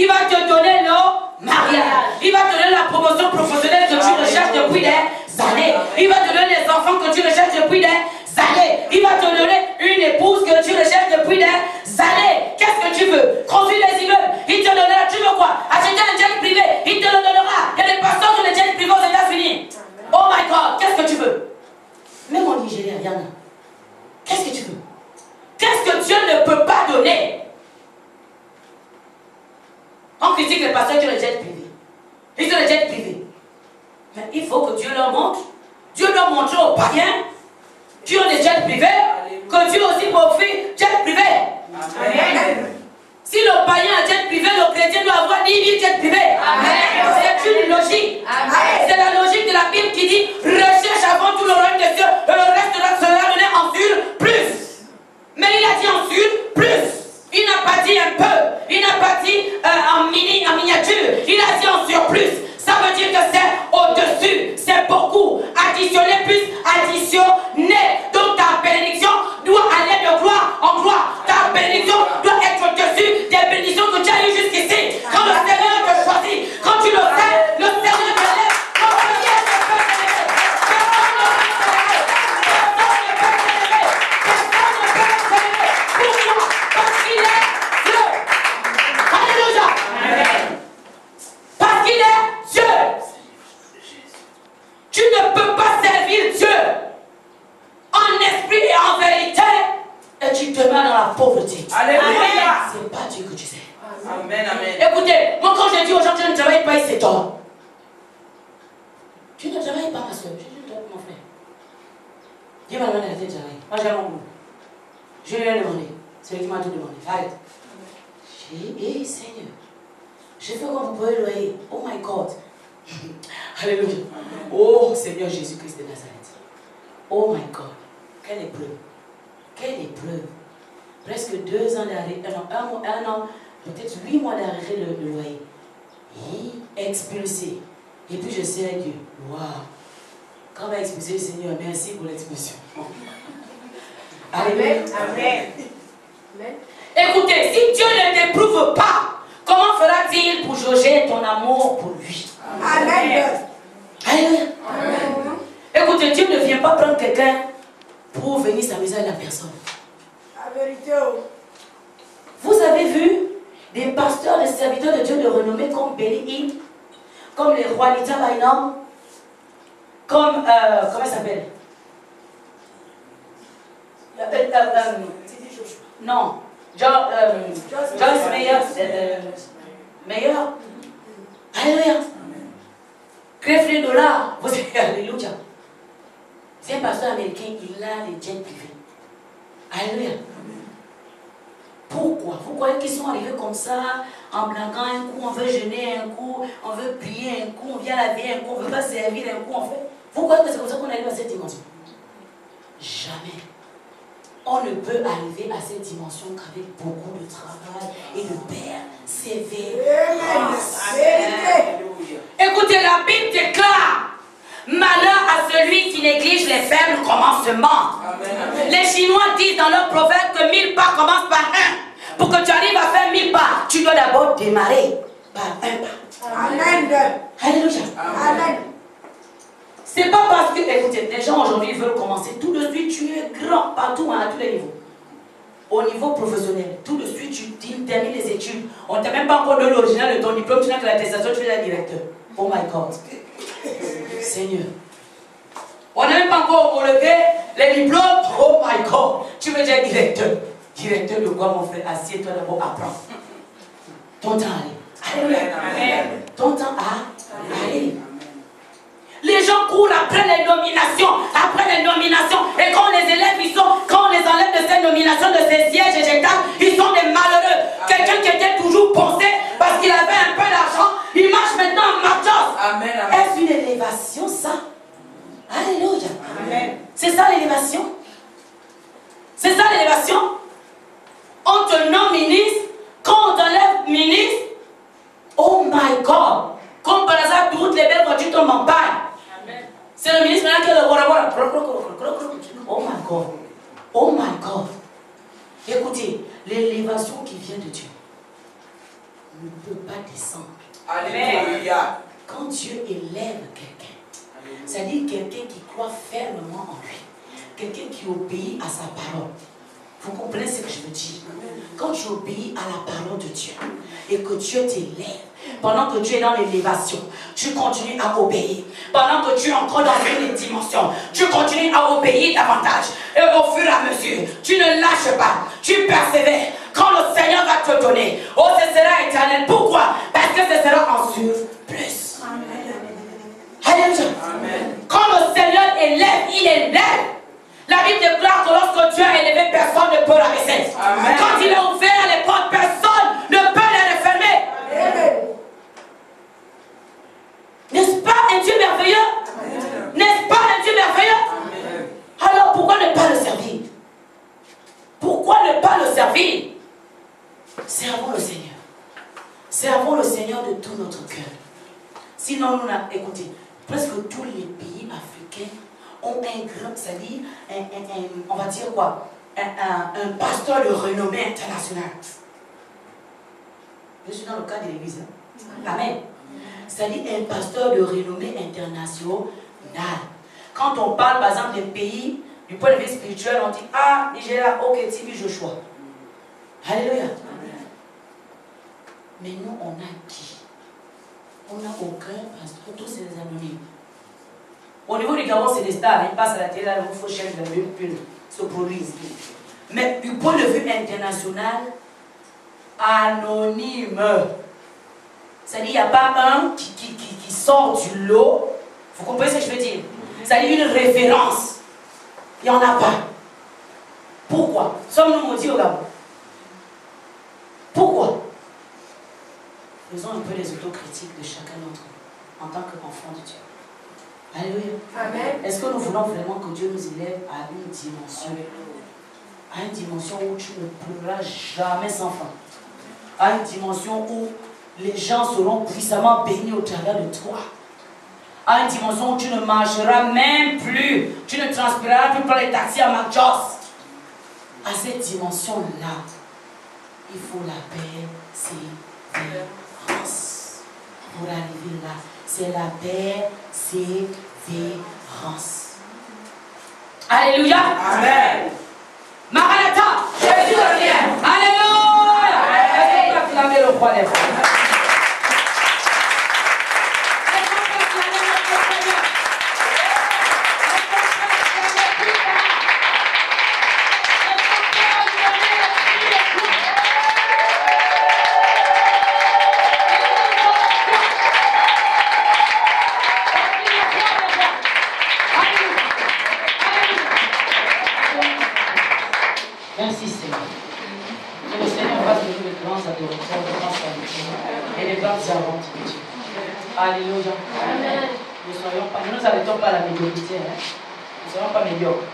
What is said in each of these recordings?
Il va te donner le mariage. Il va te donner la promotion professionnelle que tu recherches depuis des années. Il va te donner les enfants que tu recherches depuis des années. Il va te donner une épouse que tu recherches depuis des années. Qu'est-ce que tu veux? Construire des immeubles. Il te donnera. Tu veux quoi? Acheter un jet privé. Il te le donnera. Il y a des pasteurs sur les jets privés aux États-Unis. Oh my God, qu'est-ce que tu veux? Même en Nigeria, Yana. Qu'est-ce que tu veux? Qu'est-ce que Dieu ne peut pas donner? On critique les pasteurs qui ont le jet privé. Ils ont le jet privé. Mais il faut que Dieu leur montre. Dieu doit montrer aux païens qui ont des jets privés que Dieu aussi profite jet privé. Amen. Si le païen a jet privé, le chrétien doit avoir 10 000 jets privés. C'est une logique. C'est la logique de la Bible qui dit recherche avant tout le royaume des cieux et le reste sera donné en plus. Mais il a dit en plus. Il n'a pas dit un peu. Il n'a pas dit en miniature. Il a dit en surplus. Ça veut dire que c'est au-dessus. C'est beaucoup. Additionner plus additionner. Donc ta bénédiction doit aller de gloire en gloire. Ta bénédiction doit être au-dessus des bénédictions que tu as eues jusqu'ici. Quand le Seigneur te choisit, quand tu le fais, le Seigneur te lève. Tu ne peux pas servir Dieu en esprit et en vérité et tu demeures dans la pauvreté. Alléluia. C'est pas Dieu que tu sais. Amen, amen. Écoutez, moi quand je dis aux gens que je ne travaille pas, c'est tort. Tu ne travailles pas, ma soeur. Je dis toi, mon frère. Dieu m'a demandé d'arrêter de travailler. Moi j'ai mon boulot. Je lui ai demandé. C'est lui qui m'a tout demandé. Arrête. J'ai dit, hé Seigneur, je fais comme vous pouvez le loyer. Oh my God. Alléluia. Oh Seigneur Jésus-Christ de Nazareth. Oh my God. Quelle épreuve. Quelle épreuve. Presque 2 ans d'arrêt. Un an, peut-être 8 mois d'arrêt le loyer. Et expulsé. Et puis je sais Dieu. Waouh. Quand on va expulser le Seigneur, merci pour l'expulsion. Amen. Amen. Amen. Écoutez, si Dieu ne t'éprouve pas, comment fera-t-il pour jauger ton amour pour lui? Amen. Alléluia. Amen. Écoutez, Dieu ne vient pas prendre quelqu'un pour venir s'amuser avec la personne. La vérité. Vous avez vu des pasteurs, des serviteurs de Dieu de renommée comme Benny Hinn, comme les Juanita Bynum, comme, comment il s'appelle? Non, Joyce Meyer. Alléluia. Crefle $, vous savez, alléluia. C'est un pasteur américain, il a les jets privés. Alléluia. Pourquoi? Vous croyez qu'ils sont arrivés comme ça, en blaguant un coup, on veut jeûner un coup, on veut prier un coup, on vient laver un coup, on ne veut pas servir un coup, on fait. Vous croyez que c'est comme ça qu'on arrive à cette dimension? Jamais. On ne peut arriver à cette dimension qu'avec beaucoup de travail et de persévérance. Écoutez, la Bible déclare: malheur à celui qui néglige les faibles commencements. Amen. Les Chinois disent dans leur proverbe que 1000 pas commencent par 1. Pour que tu arrives à faire 1000 pas, tu dois d'abord démarrer par 1 pas. Amen. Alléluia. Amen. C'est pas parce que, écoutez, les gens aujourd'hui veulent commencer tout de suite, tu es grand partout, hein, à tous les niveaux. Au niveau professionnel, tout de suite, tu termines les études. On ne t'a même pas encore donné l'original de ton diplôme, tu n'as que l'attestation, tu es la directeur. Oh my God. Seigneur. On n'a même pas encore relevé les diplômes. Oh my God. Tu veux dire directeur. Directeur de quoi, mon frère? Assieds-toi d'abord, apprends. Ton temps allez. Alléluia. Ton temps allez. Les gens courent après les nominations, et quand les élèves, quand on les enlève de ces nominations, de ces sièges éjectables, ils sont des malheureux. Quelqu'un qui était toujours poncé parce qu'il avait un peu d'argent, il marche maintenant en marchant. Est-ce une élévation, ça? Alléluia. Amen. C'est ça l'élévation? C'est ça l'élévation? On te nomme ministre, quand on t'enlève ministre, oh my God, comme par hasard, toutes les belles voitures tombent en panne. C'est le ministre maintenant qui est le voilà. Oh my God. Oh my God. Écoutez, l'élévation qui vient de Dieu. ne peut pas descendre. Alléluia. Quand Dieu élève quelqu'un, c'est-à-dire quelqu'un qui croit fermement en lui, quelqu'un qui obéit à sa parole. Vous comprenez ce que je veux dire? Quand tu obéis à la parole de Dieu et que Dieu t'élève, pendant que tu es dans l'élévation, tu continues à obéir. Pendant que tu es encore dans une dimension, tu continues à obéir davantage. Et au fur et à mesure, tu ne lâches pas, tu persévères. Quand le Seigneur va te donner, oh, ce sera éternel. Pourquoi? Parce que ce sera en surplus. Alléluia. Quand le Seigneur élève, il élève. La Bible déclare que lorsque Dieu a élevé, personne ne peut rabaisser. Quand il a ouvert les portes, personne ne peut les refermer. N'est-ce pas un Dieu merveilleux? N'est-ce pas un Dieu merveilleux? Alors pourquoi ne pas le servir? Pourquoi ne pas le servir? Servons le Seigneur. Servons le Seigneur de tout notre cœur. Sinon, nous n'avons, écoutez, presque tous les pays africains ont un grand, c'est-à-dire, on va dire quoi, un pasteur de renommée internationale. Je suis dans le cadre de l'église. Amen. C'est-à-dire un pasteur de renommée internationale. Quand on parle, par exemple, des pays, du point de vue spirituel, on dit, ah, Nigeria, ok, TV Joshua. Alléluia. Mais nous, on a qui? On n'a aucun pasteur, tous ces anonymes. Au niveau du Gabon, c'est des stars, ils passent à la télé, il faut chercher de mieux se produisent. Mais du point de vue international, anonyme. C'est-à-dire, il n'y a pas un qui sort du lot. Vous comprenez ce que je veux dire? C'est-à-dire une référence. Il n'y en a pas. Pourquoi? Sommes-nous maudits au Gabon? Pourquoi? Faisons un peu les autocritiques de chacun d'entre nous en tant qu'enfant de Dieu. Alléluia. Amen. Est-ce que nous voulons vraiment que Dieu nous élève à une dimension? À une dimension où tu ne pleureras jamais sans fin. À une dimension où les gens seront puissamment bénis au travers de toi. À une dimension où tu ne marcheras même plus. Tu ne transpireras plus pour les taxis à McJoss. À cette dimension-là, il faut la persévérance. Pour arriver là, c'est la persévérance. Alléluia. Amen. Maranatha, Jésus revient. Alléluia. Est-ce qu'on peut acclamer le roi des rois? Merci Seigneur. Que le Seigneur fasse de nous de grands adorateurs, de grands serviteurs et de grandes servantes de Dieu. Alléluia. Amen. Ne nous arrêtons pas à la médiocrité. Hein. Nous ne serons pas médiocres.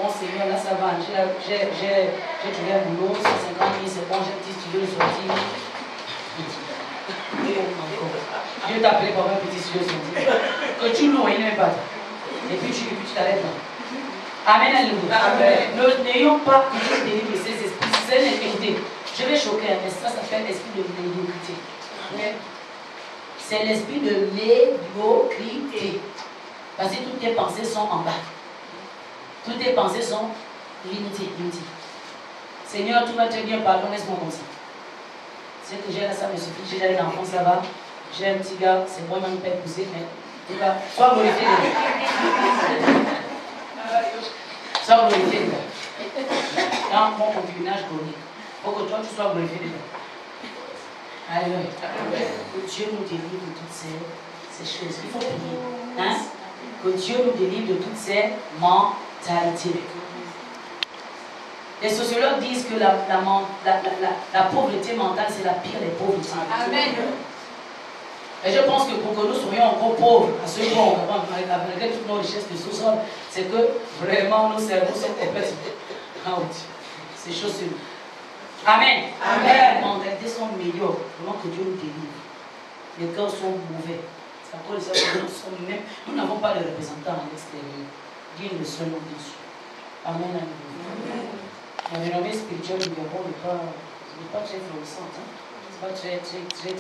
Bon Seigneur, là ça va. J'ai trouvé un boulot, 150 000, c'est bon, j'ai un petit studio de sortie. Dieu t'a appelé pour un petit studio de sortie. Que tu loues, il n'est pas. Et puis tu t'arrêtes là. Amen, alléluia. N'ayons pas toujours délivré ces esprits. C'est une équité. Je vais choquer, mais ça s'appelle l'esprit de médiocrité. C'est l'esprit de médiocrité. Parce que toutes tes pensées sont en bas. Toutes tes pensées sont limitées. Seigneur, tout va très bien, pardon, laisse-moi comme ça. Ce que j'ai là, ça me suffit. J'ai déjà des enfants, ça va. J'ai un petit gars, c'est bon, il m'a pas poussé, mais il va. Sois glorifié. Sois glorifié dedans. Dans mon concubinage glorieux. Il faut que toi tu sois glorifié dedans. Alléluia. Que Dieu nous délivre de toutes ces choses. Il faut prier. Hein? Que Dieu nous délivre de toutes ces mentalités. Les sociologues disent que la pauvreté mentale, c'est la pire des pauvretés. Amen. Et je pense que pour que nous soyons encore pauvres, à ce point, malgré toutes nos richesses de sous-sol, c'est que vraiment nos cerveaux sont complètement out. C'est chose sûre. Amen. Amen. Les mentalités sont meilleures. Vraiment que Dieu nous délivre. Les cœurs sont mauvais. C'est à cause de ça que nous n'avons pas de représentants à l'extérieur. Dieu le seul nom de Dieu. Amen. Amen. La renommée spirituelle du Gabon n'est pas très florissante. Hein? pas très